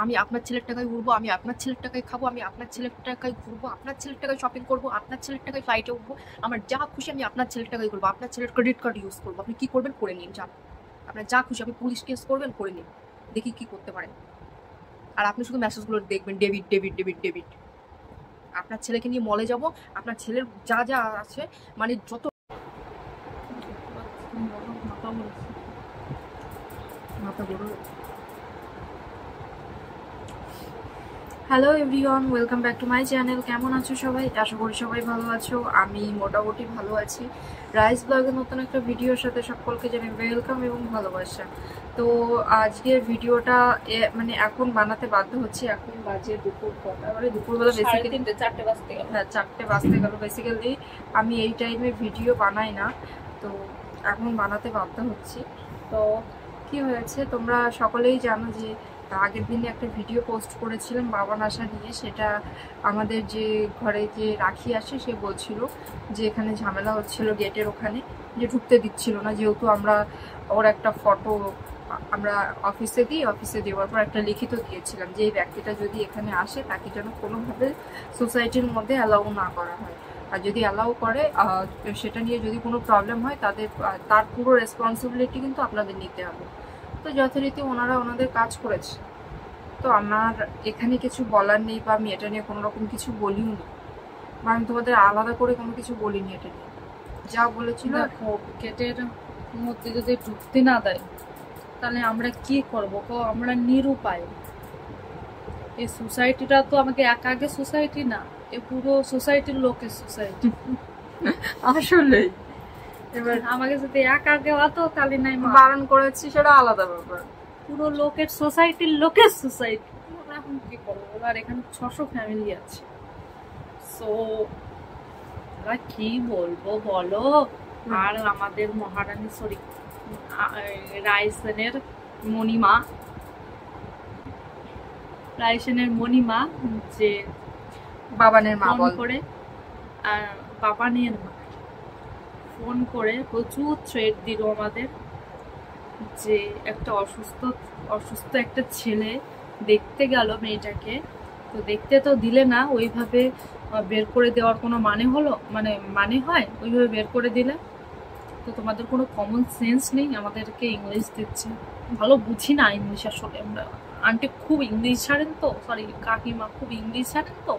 আমি আপনার ছেলের টাকায় উঠবো, আমি আপনার ছেলের টাকায় খাবো, আমি আপনার ছেলের টাকায় ঘুরবো, আপনার ছেলের টাকায় শপিং করবো, আপনার ছেলের টাকায় ফ্লাইটে উঠবো, আমার যা খুশি আমি আপনার ছেলের টাকায় করবো, আপনার ছেলের ক্রেডিট কার্ড ইউজ করবো। আপনি কি করবেন করে নিন, যান, আপনার যা খুশি, আপনি পুলিশ কেস করবেন করে নিন, দেখি কি করতে পারেন। আর আপনি শুধু মেসেজগুলো দেখবেন, ডেবিট ডেবিট ডেবিট ডেবিট। আপনার ছেলেকে নিয়ে মলে যাব, আপনার ছেলের যা যা আছে মানে যত মাথা বড়। Hello everyone, welcome back to my channel. কেমন আছো সবাই? আশা করি সবাই ভালো আছো। আমি মোটামুটি ভালো আছি। রাইস ব্লগের নতুন একটা ভিডিওর সাথে সকলকে জানাই ওয়েলকাম এবং ভালোবাসা। তো আজকের ভিডিওটা মানে এখন বানাতে বাধ্য হচ্ছি। এখন বাজে দুপুর কটা, মানে দুপুরবেলা বেসিক্যালি 4টে বাজতে গেল। হ্যাঁ, 4টে বাজতে গেল। বেসিক্যালি আমি এই টাইমে ভিডিও বানাই না, তো এখন বানাতে বাধ্য হচ্ছি। তো কি হয়েছে তোমরা সকলেই জানো যে আগের দিনে একটা ভিডিও পোস্ট করেছিলাম বাবা নাসা নিয়ে। সেটা আমাদের যে ঘরে যে রাখি আসে সে বলছিল যে এখানে ঝামেলা হচ্ছিল গেটের ওখানে, যে ঢুকতে দিচ্ছিল না, যেহেতু আমরা ওর একটা ফটো আমরা অফিসে দিই, অফিসে দেওয়ার পর একটা লিখিত দিয়েছিলাম যে এই ব্যক্তিটা যদি এখানে আসে তাকে যেন কোনোভাবে সোসাইটির মধ্যে অ্যালাউ না করা হয়, আর যদি অ্যালাউ করে সেটা নিয়ে যদি কোনো প্রবলেম হয় তার পুরো রেসপন্সিবিলিটি কিন্তু আপনাদের নিতে হবে। তো যথারীতি ওনারা ওনাদের কাজ করেছে। তো আমার এখানে কিছু বলার নেই, বা আমি এটা নিয়ে কোনো রকম কিছু বলিও নি, বা আমি তোমাদের আলাদা করে কোনো কিছু বলিনি। এটা নিয়ে যা বলেছিল, গেটের মধ্যে যদি ঢুকতে না দেয় তাহলে আমরা কি করবো? আমরা নিরুপায়। এই সোসাইটিটা তো আমাকে আগে সোসাইটি না, এ পুরো সোসাইটির লোকের সোসাইটি। আসলে এবার আমাকে যদি আগে হতো তাহলে নাই বারণ করেছি, সেটা আলাদা ব্যাপার। পুরো লোকের সোসাইটির লোকের সোসাইটি। আমরা এখন কি করবো? আর এখানে 600 ফ্যামিলি আছে। সো আমরা কি বলবো বলো? আর আমাদের মহারানী রাইসেনের মণিমা যে বাবানের মা ফোন করে, বাবানের মা ফোন করে প্রচুর থ্রেট দিল আমাদের যে একটা অসুস্থ একটা ছেলে দেখতে গেল মেয়েটাকে, তো দেখতে তো দিলে না, ওইভাবে বের করে দেওয়ার কোনো মানে হয় ওইভাবে বের করে দিলে? তো তোমাদের কোনো কমন সেন্স নেই, আমাদেরকে ইংলিশ দিচ্ছে। ভালো বুঝি না ইংলিশ আসলে। আমরা আন্টি খুব ইংলিশ ছাড়েন তো, সরি কাকিমা খুব ইংলিশ ছাড়েন তো,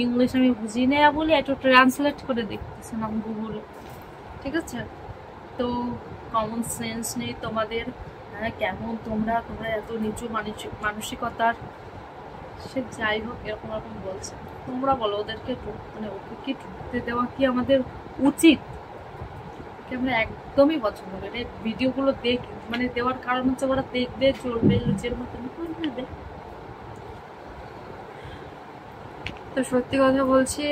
ইংলিশ আমি বুঝি না বলে একটু ট্রান্সলেট করে দেখতেছিলাম গুগলে, ঠিক আছে? তো কমন সেন্স নেই তোমাদের। হ্যাঁ, কেমন তোমরা এত নিচু মানসিকতার। সে যাই হোক, এরকম বলছে। তোমরা বলো ওদেরকে মানে ওকে কি ঢুকতে দেওয়া কি আমাদের উচিত? আমরা একদমই পছন্দ করি ভিডিওগুলো মানে দেওয়ার কারণ হচ্ছে ওরা দেখবে, চলবে, লুচের মতো দেবে। তো সত্যি কথা বলছি,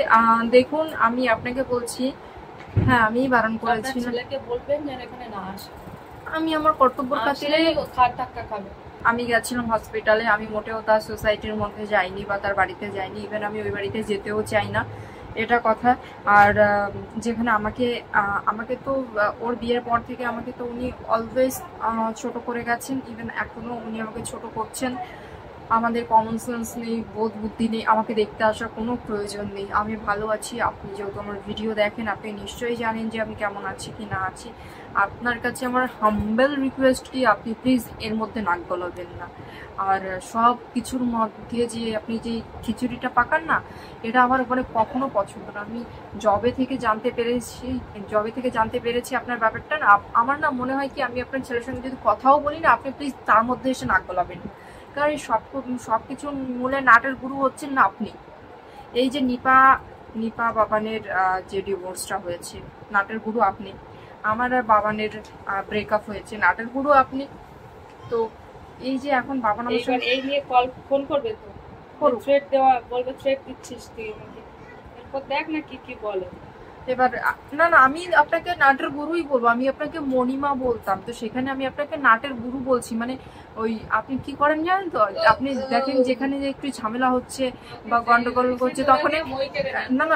দেখুন আমি আপনাকে বলছি, হ্যাঁ আমি বারণ করেছি, ছেলেকে বলবেন যেন এখানে না আসে। আমি আমার কর্তব্যের খাতিরে আমি গেছিলাম হসপিটালে। আমি মোটেও তার সোসাইটির মধ্যে যাইনি বা তার বাড়িতে যাইনি, ইভেন আমি ওই বাড়িতে যেতেও চাই না, এটা কথা। আর যেখানে আমাকে তো ওর বিয়ের পর থেকে আমাকে তো উনি অলওয়েজ ছোট করে গেছেন, ইভেন এখনো উনি আমাকে ছোট করছেন। আমাদের কমন সেন্স নেই, বোধ বুদ্ধি নেই, আমাকে দেখতে আসার কোনো প্রয়োজন নেই। আমি ভালো আছি, আপনি যেহেতু আমার ভিডিও দেখেন আপনি নিশ্চয়ই জানেন যে আমি কেমন আছি কি না আছি। আপনার কাছে আমার হাম্বেল রিকোয়েস্ট কি আপনি প্লিজ এর মধ্যে নাক গলাবেন না। আর সব কিছুর মধ্যে যে আপনি যে খিচুড়িটা পাকান না, এটা আমার মানে কখনো পছন্দ না। আমি জবে থেকে জানতে পেরেছি আপনার ব্যাপারটা না, আমার না মনে হয় কি আমি আপনার ছেলের সঙ্গে যদি কথাও বলি না, আপনি প্লিজ তার মধ্যে এসে নাক গলাবেন, কারণ সবকিছুর মূলে নাটের গুরু হচ্ছেন না আপনি। এই যে নিপা বাবানের যে ডিভোর্সটা হয়েছে, নাটের গুরু আপনি। আমার আর বাবানের ব্রেকআপ হয়েছে, নাটের গুরু আপনি। তো এই যে এখন বাবা এই নিয়ে ফোন করবে তো, থ্রেট বলবে থ্রেট দিচ্ছিস তুই আমাকে, এরপর দেখ না কি বলে। এবার না আমি আপনাকে নাটের গুরুই বলবো, আমি আপনাকে মণিমা বলতাম, তো সেখানে আমি আপনাকে নাটের গুরু বলছি। মানে ওই আপনি কি করেন জানেন তো, আপনি দেখেন যেখানে যে একটু ঝামেলা হচ্ছে বা গন্ডগোল করছে তখন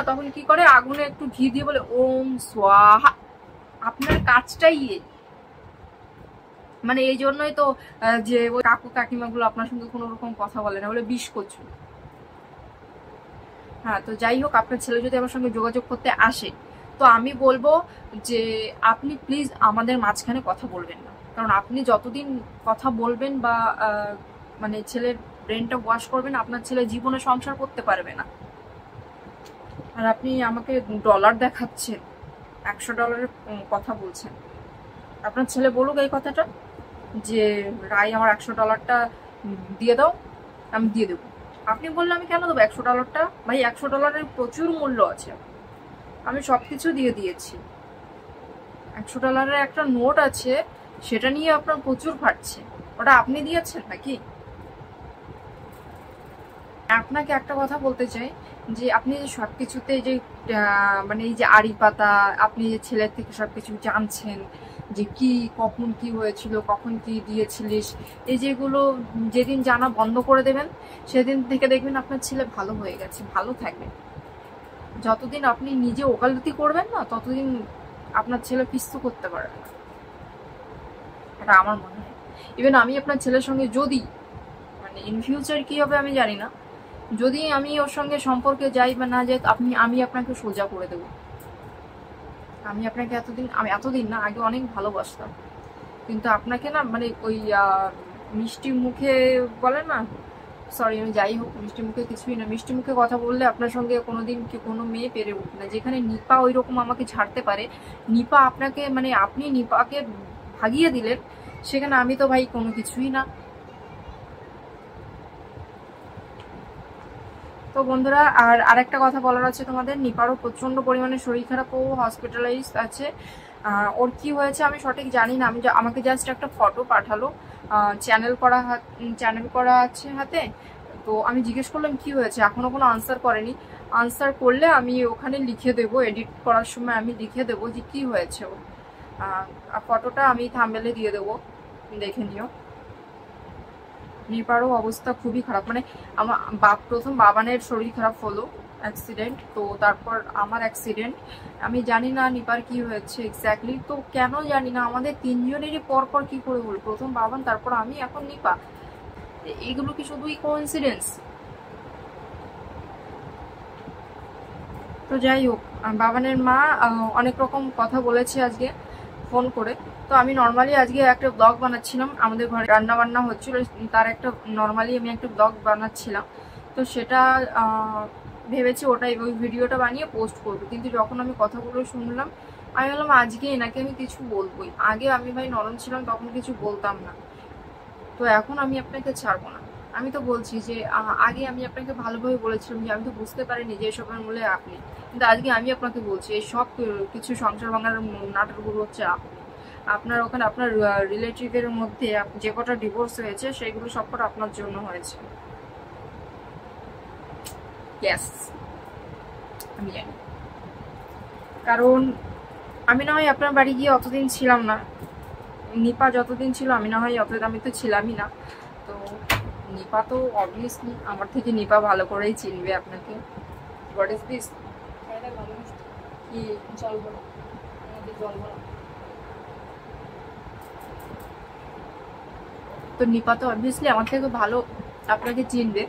তখন কি করে, আগুনে একটু ঘি দিয়ে বলে ওম স্বাহা। আপনার কাজটাই মানে এই জন্যই তো যে ওই কাকু কাকিমাগুলো আপনার সঙ্গে কোনো রকম কথা বলে না, বলে বিষ করছো। হ্যাঁ, তো যাই হোক, আপনার ছেলে যদি আমার সঙ্গে যোগাযোগ করতে আসে তো আমি বলবো যে আপনি প্লিজ আমাদের মাঝখানে কথা বলবেন না। কারণ আপনি যতদিন কথা বলবেন বা মানে ছেলের ব্রেনটা ওয়াশ করবেন, আপনার ছেলে জীবনে সংসার করতে পারবে না। আর আপনি আমাকে ডলার দেখাচ্ছেন, $100 কথা বলছেন। আপনার ছেলে বলুক এই কথাটা যে রাই আমার $100 দিয়ে দাও, আমি দিয়ে দেবো। আপনি বললে আমি কেন দেবো $100? ভাই, $100 প্রচুর মূল্য আছে, আমি সবকিছু দিয়ে দিয়েছি। $100 একটা নোট আছে, সেটা নিয়ে আপনার প্রচুর ফাটছে, ওটা আপনি দিয়েছেন নাকি? আপনাকে একটা কথা বলতে চাই যে আপনি যে সবকিছুতে যে মানে এই যে আড়ি পাতা, আপনি যে ছেলের থেকে সবকিছু জানছেন যে কি কখন কি হয়েছিল, কখন কি দিয়েছিলিস, এই যেগুলো যেদিন জানা বন্ধ করে দেবেন সেদিন থেকে দেখবেন আপনার ছেলে ভালো হয়ে গেছে, ভালো থাকবে। যতদিন আপনি নিজে ওকালতি করবেন না, ততদিন আপনার ছেলে পিস্তু করতে পারবে না, এটা আমার মনে হয়। ইভেন আমি আপনার ছেলের সঙ্গে যদি মানে ইন ফিউচার কি হবে আমি জানি না, যদি আমি ওর সঙ্গে সম্পর্কে যাই বা না যাই, আমি আপনাকে সোজা করে দেবো। আমি আপনাকে এতদিন না, আগে অনেক ভালোবাসতাম, কিন্তু আপনাকে না মানে ওই মিষ্টি মুখে বলে না, সরি আমি যাই হোক, মিষ্টি মুখে কিছুই না, মিষ্টি মুখে কথা বললে আপনার সঙ্গে কোনোদিন কোনো মেয়ে পেরে উঠবে না। যেখানে নিপা ওই রকম আমাকে ছাড়তে পারে, নিপা আপনাকে মানে আপনি নিপাকে ভাগিয়ে দিলেন, সেখানে আমি তো ভাই কোনো কিছুই না। তো বন্ধুরা, আর আরেকটা কথা বলার আছে তোমাদের, নিপারও প্রচন্ড পরিমাণে শরীর খারাপ, ও হসপিটালাইজ আছে। ওর কি হয়েছে আমি সঠিক জানি না, আমাকে জাস্ট একটা ফটো পাঠালো, চ্যানেল করা আছে হাতে। তো আমি জিজ্ঞেস করলাম কি হয়েছে, এখনো কোনো আনসার করেনি। আনসার করলে আমি ওখানে লিখে দেবো, এডিট করার সময় আমি লিখে দেবো যে কি হয়েছে ওর। ফটোটা আমি থাম্বনেলে দিয়ে দেবো, দেখে নিও। নিপারও অবস্থা খুবই খারাপ, মানে আমার প্রথম বাবানের শরীর খারাপ হলো, অ্যাক্সিডেন্ট, তো তারপর আমার অ্যাক্সিডেন্ট। আমি জানি না নিপার কি হয়েছে এক্স্যাক্টলি, তো কেন জানি না আমাদের তিনজনেরই পর কি করে হলো, প্রথম বাবান, তারপর আমি, এখন নিপা। এগুলো কি শুধুই কোইন্সিডেন্স? তো যাই হোক, বাবানের মা অনেক রকম কথা বলেছে আজকে ফোন করে। তো আমি নর্মালি আজকে একটা ব্লগ বানাচ্ছিলাম, আমাদের ঘরে রান্না বান্না হচ্ছিল, তার একটা নর্মালি আমি একটা ব্লগ বানাচ্ছিলাম। তো সেটা ভেবেছি ওই ভিডিওটা বানিয়ে পোস্ট করবো, কিন্তু যখন আমি কথাগুলো শুনলাম আমি বললাম আজকে এনাকে আমি কিছু বলবোই। আগে আমি ভাই নরম ছিলাম, তখন কিছু বলতাম না, তো এখন আমি আপনাকে ছাড়বো না। আমি তো বলছি যে আগে আমি আপনাকে ভালোভাবে বলেছিলাম যে আমি তো বুঝতে পারিনি যে এসবের মূলে আপনি, কিন্তু আজকে আমি আপনাকে বলছি এই সব কিছু সংসার ভাঙার নাটকগুলো হচ্ছে আপনার ওখানে আপনার রিলেটিভের মধ্যে যে কটা ডিভোর্স হয়েছে সেগুলো সব কটা আপনার জন্য হয়েছে। ইয়েস, আমি জানি, কারণ আমি না হয় আপনার বাড়ি গিয়ে অতদিন ছিলাম না, নিপা যতদিন ছিল আমি না হয় অতদিন, আমি তো ছিলামই না। তো নিপা তো অবভিয়াসলি আমার থেকে নিপা ভালো করেই চিনবে আপনাকে। What is this? কি জল বলো, জল বলো। তো নিপা তো অবভিয়াসলি আমার থেকে ভালো আপনাকে চিনবে।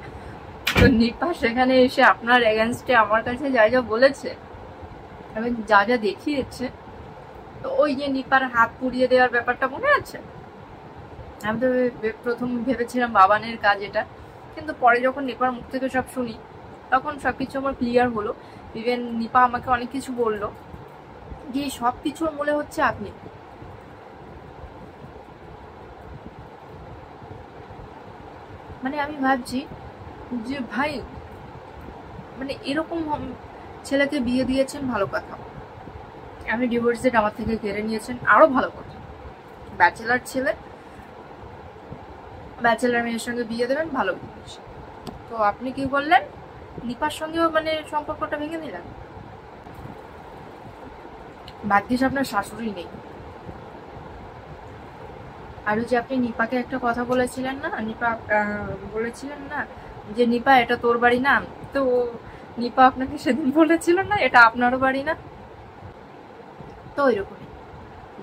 তো নিপা সেখানে এসে আপনার এগেনস্টে আমার কাছে যা যা বলেছে এবং যা যা দেখিয়েছে, তো ওই যে নিপার হাত পুড়িয়ে দেওয়ার ব্যাপারটা মনে আছে? আমি তো প্রথম ভেবেছিলাম বাবানের কাজ এটা, কিন্তু পরে যখন নিপার মুখ থেকে সব শুনি তখন সবকিছু আমার ক্লিয়ার হলো। ইভেন নিপা আমাকে অনেক কিছু বললো যে সব কিছুর মূলে হচ্ছে আপনি। মানে আমি ভাবছি যে ভাই, মানে এরকম ছেলেকে বিয়ে দিয়েছেন ভালো কথা, আমি ডিভোর্স ডেট আমার থেকে কেড়ে নিয়েছেন আরো ভালো কথা। ব্যাচেলার ছেলে, ব্যাচেলার মেয়ের সঙ্গে বিয়ে দেবেন, ভালো জিনিস। তো আপনি কি বললেন, নিপার সঙ্গেও মানে সম্পর্কটা ভেঙে দিলেন। ভাগ্যিস আপনার শাশুড়ি নেই। আর যে আপনি নিপাকে একটা কথা বলেছিলেন না, নিপা বলেছিলেন না যে নিপা এটা তোর বাড়ি না, তো নিপা আপনাকে সেদিন বলেছিল না এটা আপনারও বাড়ি না, তো ওইরকমই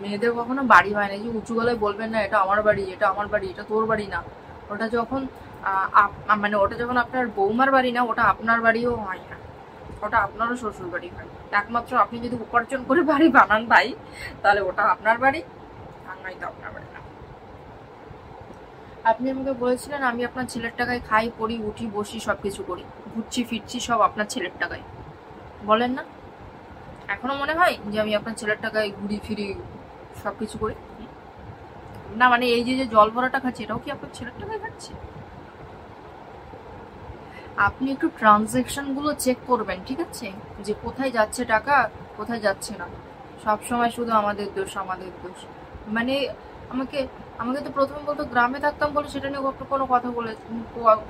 মেয়েদের কখনো বাড়ি হয় না, যে উঁচু গলায় বলবেন না এটা আমার বাড়ি, এটা আমার বাড়ি, এটা তোর বাড়ি না। ওটা যখন মানে ওটা যখন আপনার বৌমার বাড়ি না, ওটা আপনার বাড়িও হয় না, ওটা আপনারও শ্বশুর বাড়ি হয়। একমাত্র আপনি যদি উপার্জন করে বাড়ি বানান ভাই, তাহলে ওটা আপনার বাড়ি, আর নয়তো আপনার বাড়ি না। আপনি আমাকে বলেছিলেন আমি আপনার ছেলের টাকায় খাই, পড়ি, উঠি, বসি, সবকিছু করি, ঘুরছি ফিরছি সব আপনার ছেলের টাকায়, বলেন না? এখনো মনে হয় যে আমি আপনার ছেলের টাকায় ঘুরি ফিরি সবকিছু করি? না মানে এই যে জল ভরাটা খাচ্ছি, এটাও কি আপনার ছেলের টাকায় খাচ্ছি? আপনি একটু ট্রানজ্যাকশন গুলো চেক করবেন, ঠিক আছে, যে কোথায় যাচ্ছে টাকা, কোথায় যাচ্ছে না। সব সময় শুধু আমাদের দোষ, আমাদের দোষ। মানে আমাকে আমাকে তো প্রথমে বলতো গ্রামে থাকতাম বলে সেটা নিয়ে কোনো কথা বলে,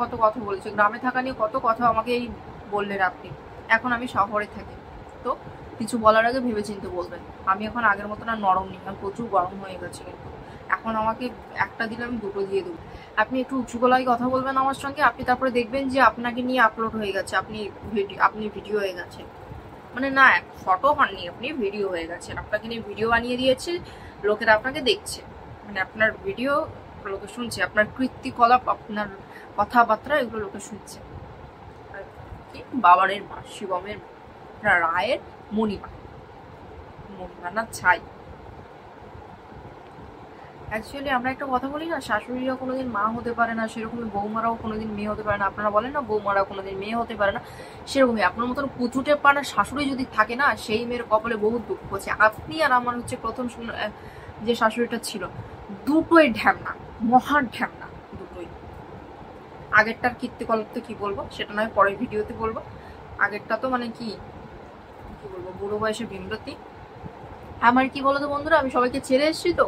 কত কথা বলেছে, গ্রামে থাকা নিয়ে কত কথা আমাকে এই বললেন আপনি। এখন আমি শহরে থাকি, তো কিছু বলার আগে ভেবেচিন্তে বলবেন। আমি এখন আগের মতো না নরম নেই, আমি প্রচুর গরম হয়ে গেছে, কিন্তু এখন আমাকে একটা দিলে আমি দুটো দিয়ে দেবো। আপনি একটু উঁচু গলায় কথা বলবেন আমার সঙ্গে, আপনি তারপরে দেখবেন যে আপনাকে নিয়ে আপলোড হয়ে গেছে, আপনি ভিডিও হয়ে গেছে। মানে না, ফটো হননি, আপনি ভিডিও হয়ে গেছেন, আপনাকে নিয়ে ভিডিও বানিয়ে দিয়েছে, লোকেরা আপনাকে দেখছে, মানে আপনার ভিডিও লোকে শুনছে, আপনার কীর্তিকলাপ, আপনার কথাবার্তা এগুলো লোকে শুনছে। বাবারের মা, শিবমের রায়ের মণিমা, মণিমানা ছাই। অ্যাকচুয়ালি আমরা একটা কথা বলি না, শাশুড়িরা কোনোদিন মা হতে পারে না, সেরকমই বৌমারাও কোনোদিন মেয়ে হতে পারে না। আপনারা বলেন না বৌমারা কোনোদিন মেয়ে হতে পারে না, সেরকমই আপনার মতন কুচুটে পানা শাশুড়ি যদি থাকে না, সেই মেয়ের কপালে বহুত দুঃখ আছে। আপনি আর আমার হচ্ছে প্রথম যে শাশুড়িটা ছিল, দুটোই ঢ্যামনা, মহা ঢ্যামনা দুটোই। আগেরটার কীর্তিকলাপ তো কি বলবো, সেটা নয় পরের ভিডিওতে বলবো। আগেরটা তো মানে কি বলবো, বুড়ো বয়সে বিমরতি। আমার কি বলতো বন্ধুরা, আমি সবাইকে ছেড়ে এসেছি, তো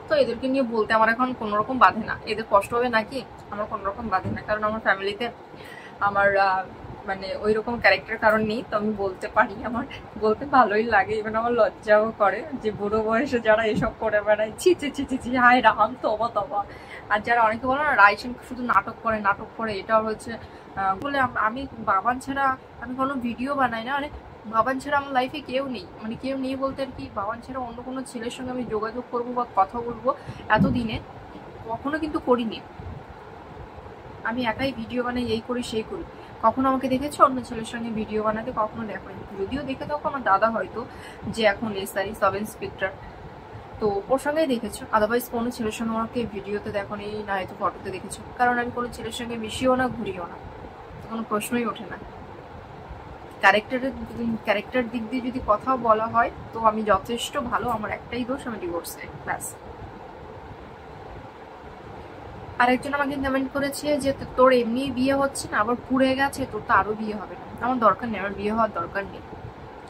তো এদেরকে নিয়ে বলতে আমার এখন কোনোরকম বাধে না। এদের কষ্ট হবে নাকি, আমার কোনোরকম বাধে না, কারণ আমার ফ্যামিলিতে আমার মানে ওই রকম ক্যারেক্টার কারণ নেই, তো আমি বলতে পারি। আমার বলতে ভালোই লাগে, ইভেন আমার লজ্জাও করে যে বুড়ো বয়সে যারা এসব করে বেড়ায়, ছি ছি ছি ছি ছি, হায় রাম তবা তবা। আর যারা অনেকে বলে না রাইসেন শুধু নাটক করে নাটক করে, এটা হচ্ছে বলে আমি বাবান ছাড়া আমি কোনো ভিডিও বানাই না। মানে বাবান ছাড়া আমার লাইফে কেউ নেই, মানে কেউ নেই বলতে আর কি, বাবান ছাড়া অন্য কোনো ছেলের সঙ্গে আমি যোগাযোগ করবো বা কথা বলবো এতদিনে কখনো কিন্তু করিনি। আমি একাই ভিডিও বানাই, এই করি সেই করি। কখনো আমাকে দেখেছো অন্য ছেলের সঙ্গে ভিডিও বানাতে? কখনো দেখোনি। যদিও দেখে থাকো আমার দাদা হয়তো, যে এখন এসআই সাব ইন্সপেক্টর, তো ওর সঙ্গেই দেখেছো। আদারওয়াইজ কোনো ছেলের সঙ্গে আমাকে ভিডিওতে দেখোনি, না হয়তো ফটোতে দেখেছো, কারণ আমি কোনো ছেলের সঙ্গে মিশিও না, ঘুরিও না, কোনো প্রশ্নই ওঠে না। ক্যারেক্টার দিক দিয়ে যদি কথা বলা হয় তো আমি যথেষ্ট ভালো। আমার একটাই দোষ, আমি ডিভোর্সে, ব্যাস। আরেকজন আমাকে কমেন্ট করেছে যে তোর এমনি বিয়ে হচ্ছে না, আবার পুড়ে গেছে, তোর তো আরো বিয়ে হবে না। আমার দরকার নেই, আমার বিয়ে হওয়ার দরকার নেই।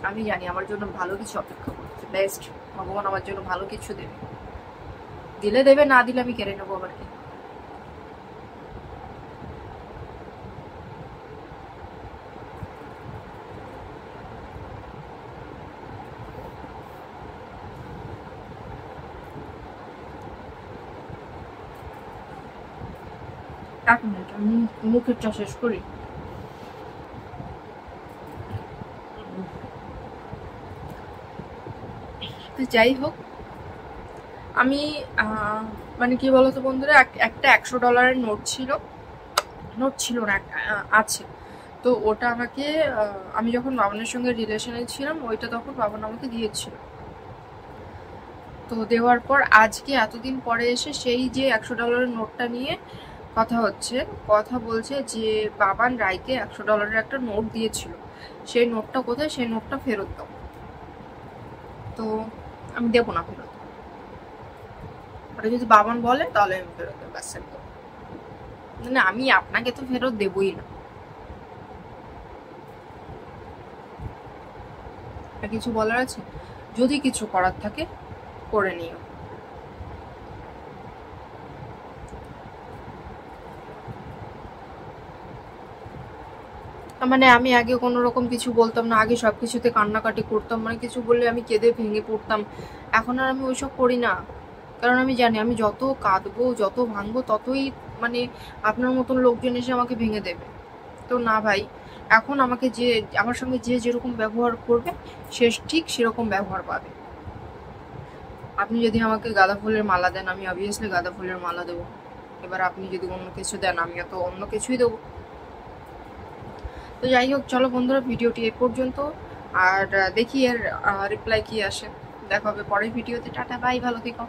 আমি জানি আমার জন্য ভালো কিছু অপেক্ষা করছে, বেস্ট। ভগবান আমার জন্য ভালো কিছু দেবে, দিলে দেবে, না দিলে আমি কেড়ে নেবো আবার কি। এক মিনিট, আমি মুখের চা শেষ করি। তো যাই হোক, আমি মানে কি বলতো বন্ধুরা, একটা $100 নোট ছিল না, আছে। তো ওটা আমাকে আমি যখন বাবানের সঙ্গে রিলেশনে ছিলাম, ওইটা তখন বাবান আমাকে দিয়েছিল। তো দেওয়ার পর আজকে এতদিন পরে এসে সেই যে $100 নোটটা নিয়ে কথা বলছে যে বাবান রায়কে $100 একটা নোট দিয়েছিল, সেই নোটটা কোথায়, সেই নোটটা ফেরত দাও। তো আমি দেবো না ফেরত, ওটা যদি বাবান বলে তাহলে আমি ফেরত দেবো, ব্যাস। মানে আমি আপনাকে তো ফেরত দেবই না। আর কিছু বলার আছে? যদি কিছু করার থাকে করে নিও। মানে আমি আগে কোনো রকম কিছু বলতাম না, আগে সবকিছুতে কান্নাকাটি করতাম, মানে কিছু বললে আমি কেঁদে ভেঙে পড়তাম। এখন আর আমি ওইসব করি না, কারণ আমি জানি আমি যত কাঁদবো, যত ভাঙবো, ততই মানে আপনার মতন লোকজন এসে আমাকে ভেঙে দেবে। তো না ভাই, এখন আমাকে যে আমার সঙ্গে যে যেরকম ব্যবহার করবে, সে ঠিক সেরকম ব্যবহার পাবে। আপনি যদি আমাকে গাঁদা ফুলের মালা দেন, আমি অবভিয়াসলি গাঁদা ফুলের মালা দেবো। এবার আপনি যদি অন্য কিছু দেন, আমিও তো অন্য কিছুই দেবো। তো যাই হোক, চলো বন্ধুরা, ভিডিওটি এ পর্যন্ত। আর দেখি এর রিপ্লাই কি আসে। দেখা হবে পরের ভিডিওতে। টাটা, বাই, ভালো থেকো।